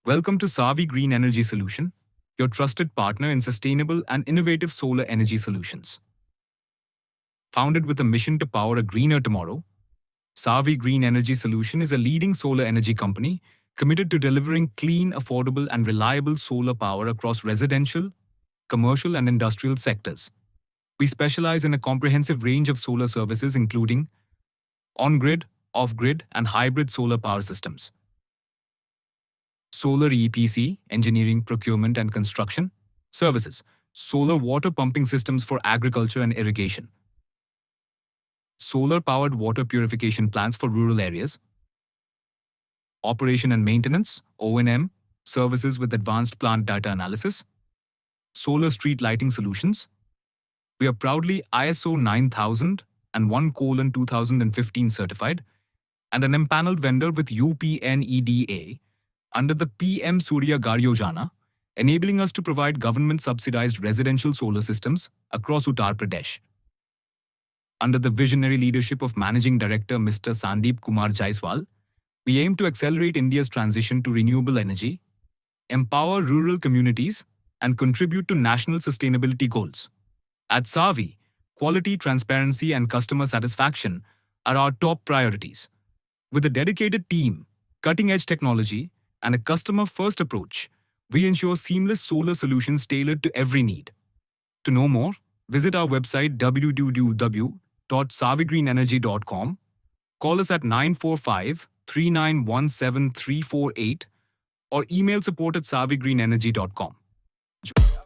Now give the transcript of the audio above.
Welcome to Sarvi Green Energy Solution, your trusted partner in sustainable and innovative solar energy solutions. Founded with a mission to power a greener tomorrow, Sarvi Green Energy Solution is a leading solar energy company committed to delivering clean, affordable, and reliable solar power across residential, commercial, and industrial sectors. We specialize in a comprehensive range of solar services including on-grid, off-grid, and hybrid solar power systems. Solar EPC, engineering, procurement, and construction. Services. Solar water pumping systems for agriculture and irrigation. Solar-powered water purification plants for rural areas. Operation and maintenance, O&M, services with advanced plant data analysis. Solar street lighting solutions. We are proudly ISO 9001:2015 certified and an empaneled vendor with UPNEDA under the PM Surya Ghar Yojana, enabling us to provide government-subsidized residential solar systems across Uttar Pradesh. Under the visionary leadership of Managing Director Mr. Sandeep Kumar Jaiswal, we aim to accelerate India's transition to renewable energy, empower rural communities, and contribute to national sustainability goals. At Sarvi, quality, transparency, and customer satisfaction are our top priorities. With a dedicated team, cutting-edge technology, and a customer-first approach, we ensure seamless solar solutions tailored to every need. To know more, visit our website www.sarvigreenenergy.com, call us at 945-3917-348, or email support@sarvigreenenergy.com.